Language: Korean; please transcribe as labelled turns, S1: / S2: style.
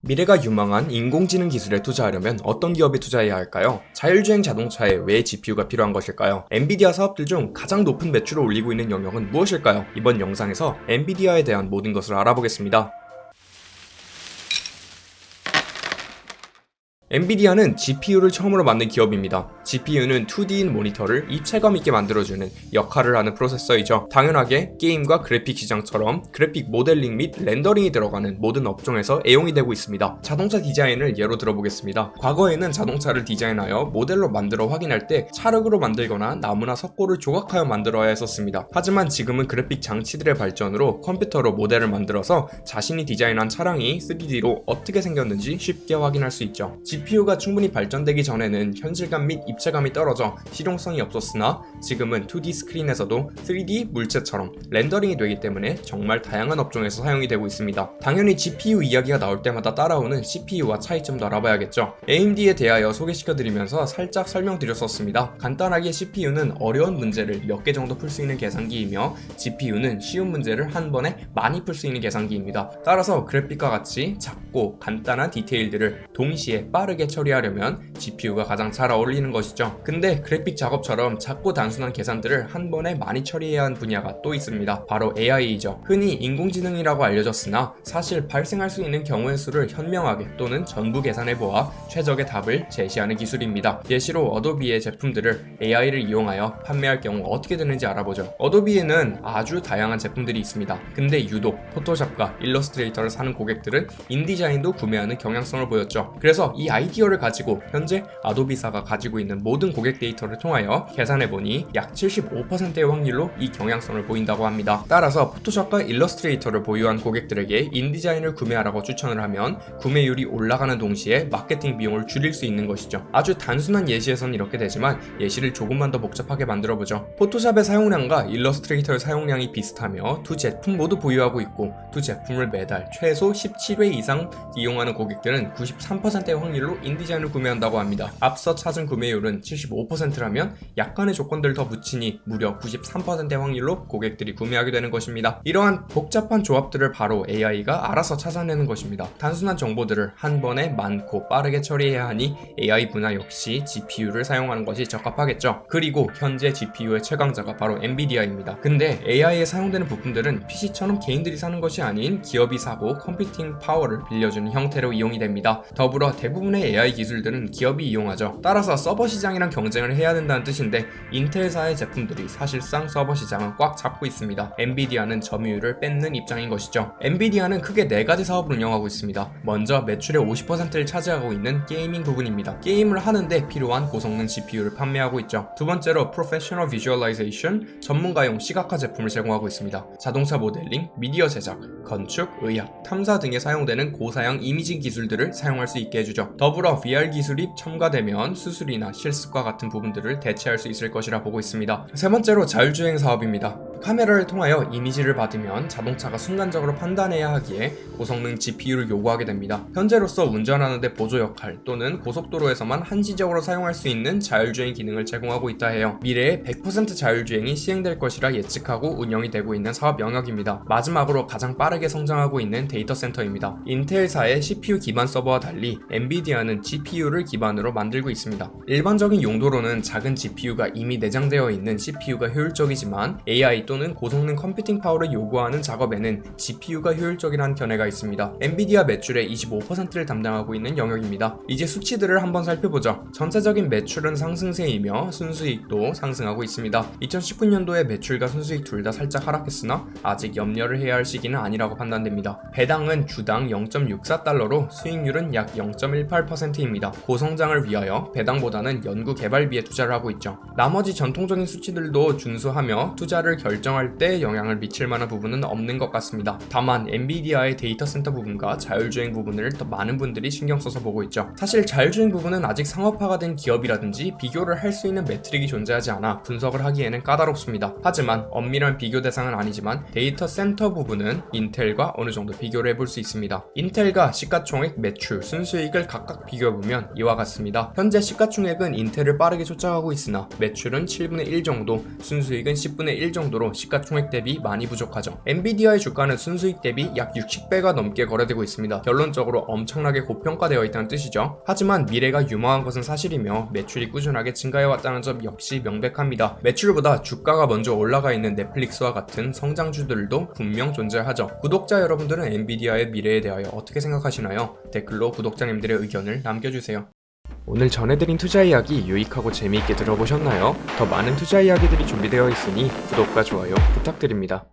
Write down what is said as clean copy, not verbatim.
S1: 미래가 유망한 인공지능 기술에 투자하려면 어떤 기업에 투자해야 할까요? 자율주행 자동차에 왜 GPU가 필요한 것일까요? 엔비디아 사업들 중 가장 높은 매출을 올리고 있는 영역은 무엇일까요? 이번 영상에서 엔비디아에 대한 모든 것을 알아보겠습니다. 엔비디아는 GPU를 처음으로 만든 기업입니다. GPU는 2D인 모니터를 입체감 있게 만들어주는 역할을 하는 프로세서이죠. 당연하게 게임과 그래픽 시장처럼 그래픽 모델링 및 렌더링이 들어가는 모든 업종에서 애용이 되고 있습니다. 자동차 디자인을 예로 들어보겠습니다. 과거에는 자동차를 디자인하여 모델로 만들어 확인할 때 찰흙으로 만들거나 나무나 석고를 조각하여 만들어야 했었습니다. 하지만 지금은 그래픽 장치들의 발전으로 컴퓨터로 모델을 만들어서 자신이 디자인한 차량이 3D로 어떻게 생겼는지 쉽게 확인할 수 있죠. GPU가 충분히 발전되기 전에는 현실감 및 입체감이 떨어져 실용성이 없었으나 지금은 2D 스크린에서도 3D 물체처럼 렌더링이 되기 때문에 정말 다양한 업종에서 사용이 되고 있습니다. 당연히 GPU 이야기가 나올 때마다 따라오는 CPU와 차이점도 알아봐야겠죠. AMD에 대하여 소개시켜드리면서 살짝 설명드렸었습니다. 간단하게 CPU는 어려운 문제를 몇 개 정도 풀 수 있는 계산기이며 GPU는 쉬운 문제를 한 번에 많이 풀 수 있는 계산기입니다. 따라서 그래픽과 같이 작고 간단한 디테일들을 동시에 빠르게 처리하려면 GPU가 가장 잘 어울리는 것이죠. 근데 그래픽 작업처럼 작고 단순한 계산들을 한 번에 많이 처리해야 하는 분야가 또 있습니다. 바로 AI이죠. 흔히 인공지능이라고 알려졌으나 사실 발생할 수 있는 경우의 수를 현명하게 또는 전부 계산해보아 최적의 답을 제시하는 기술입니다. 예시로 어도비의 제품들을 AI를 이용하여 판매할 경우 어떻게 되는지 알아보죠. 어도비에는 아주 다양한 제품들이 있습니다. 근데 유독 포토샵과 일러스트레이터를 사는 고객들은 인디자인도 구매하는 경향성을 보였죠. 그래서 이 아이디어를 가지고 현재 아도비사가 가지고 있는 모든 고객 데이터를 통하여 계산해보니 약 75%의 확률로 이 경향성을 보인다고 합니다. 따라서 포토샵과 일러스트레이터를 보유한 고객들에게 인디자인을 구매하라고 추천을 하면 구매율이 올라가는 동시에 마케팅 비용을 줄일 수 있는 것이죠. 아주 단순한 예시에선 이렇게 되지만 예시를 조금만 더 복잡하게 만들어보죠. 포토샵의 사용량과 일러스트레이터의 사용량이 비슷하며 두 제품 모두 보유하고 있고 두 제품을 매달 최소 17회 이상 이용하는 고객들은 93%의 확률로 인디자인을 구매한다고 합니다. 앞서 찾은 구매율은 75%라면 약간의 조건들을 더 붙이니 무려 93%의 확률로 고객들이 구매하게 되는 것입니다. 이러한 복잡한 조합들을 바로 AI가 알아서 찾아내는 것입니다. 단순한 정보들을 한 번에 많고 빠르게 처리해야 하니 AI 분야 역시 GPU를 사용하는 것이 적합하겠죠. 그리고 현재 GPU의 최강자가 바로 엔비디아입니다. 근데 AI에 사용되는 부품들은 PC처럼 개인들이 사는 것이 아닌 기업이 사고 컴퓨팅 파워를 빌려주는 형태로 이용이 됩니다. 더불어 대부분의 AI 기술들은 기업이 이용하죠. 따라서 서버 시장이랑 경쟁을 해야 된다는 뜻인데 인텔사의 제품들이 사실상 서버 시장은 꽉 잡고 있습니다. 엔비디아는 점유율을 뺏는 입장인 것이죠. 엔비디아는 크게 4가지 사업을 운영하고 있습니다. 먼저 매출의 50%를 차지하고 있는 게이밍 부분입니다. 게임을 하는데 필요한 고성능 GPU를 판매하고 있죠. 두 번째로 Professional Visualization, 전문가용 시각화 제품을 제공하고 있습니다. 자동차 모델링, 미디어 제작, 건축, 의학, 탐사 등에 사용되는 고사양 이미징 기술들을 사용할 수 있게 해주죠. 더불어 VR 기술이 첨가되면 수술이나 실습과 같은 부분들을 대체할 수 있을 것이라 보고 있습니다. 세 번째로 자율주행 사업입니다. 카메라를 통하여 이미지를 받으면 자동차가 순간적으로 판단해야 하기에 고성능 GPU를 요구하게 됩니다. 현재로서 운전하는데 보조 역할 또는 고속도로에서만 한시적으로 사용할 수 있는 자율주행 기능을 제공하고 있다 해요. 미래에 100% 자율주행이 시행될 것이라 예측하고 운영이 되고 있는 사업 영역입니다. 마지막으로 가장 빠르게 성장하고 있는 데이터 센터입니다. 인텔사의 CPU 기반 서버와 달리 엔비디아는 GPU를 기반으로 만들고 있습니다. 일반적인 용도로는 작은 GPU가 이미 내장되어 있는 CPU가 효율적이지만 AI 또는 고성능 컴퓨팅 파워를 요구하는 작업에는 GPU가 효율적이라는 견해가 있습니다. 엔비디아 매출의 25%를 담당하고 있는 영역입니다. 이제 수치들을 한번 살펴보죠. 전체적인 매출은 상승세이며 순수익도 상승하고 있습니다. 2019년도에 매출과 순수익 둘 다 살짝 하락했으나 아직 염려를 해야 할 시기는 아니라고 판단됩니다. 배당은 주당 0.64달러로 수익률은 약 0.18%입니다. 고성장을 위하여 배당보다는 연구 개발비에 투자를 하고 있죠. 나머지 전통적인 수치들도 준수하며 투자를 결정할 때 영향을 미칠 만한 부분은 없는 것 같습니다. 다만 엔비디아의 데이터 센터 부분과 자율주행 부분을 더 많은 분들이 신경 써서 보고 있죠. 사실 자율주행 부분은 아직 상업화가 된 기업이라든지 비교를 할 수 있는 매트릭이 존재하지 않아 분석을 하기에는 까다롭습니다. 하지만 엄밀한 비교 대상은 아니지만 데이터 센터 부분은 인텔과 어느 정도 비교를 해볼 수 있습니다. 인텔과 시가총액, 매출, 순수익을 각각 비교해보면 이와 같습니다. 현재 시가총액은 인텔을 빠르게 쫓아가고 있으나 매출은 7분의 1 정도, 순수익은 10분의 1 정도로 정도로 시가총액 대비 많이 부족하죠. 엔비디아의 주가는 순수익 대비 약 60배가 넘게 거래되고 있습니다. 결론적으로 엄청나게 고평가되어 있다는 뜻이죠. 하지만 미래가 유망한 것은 사실이며 매출이 꾸준하게 증가해왔다는 점 역시 명백합니다. 매출보다 주가가 먼저 올라가 있는 넷플릭스와 같은 성장주들도 분명 존재하죠. 구독자 여러분들은 엔비디아의 미래에 대하여 어떻게 생각하시나요? 댓글로 구독자님들의 의견을 남겨주세요. 오늘 전해드린 투자 이야기 유익하고 재미있게 들어보셨나요? 더 많은 투자 이야기들이 준비되어 있으니 구독과 좋아요 부탁드립니다.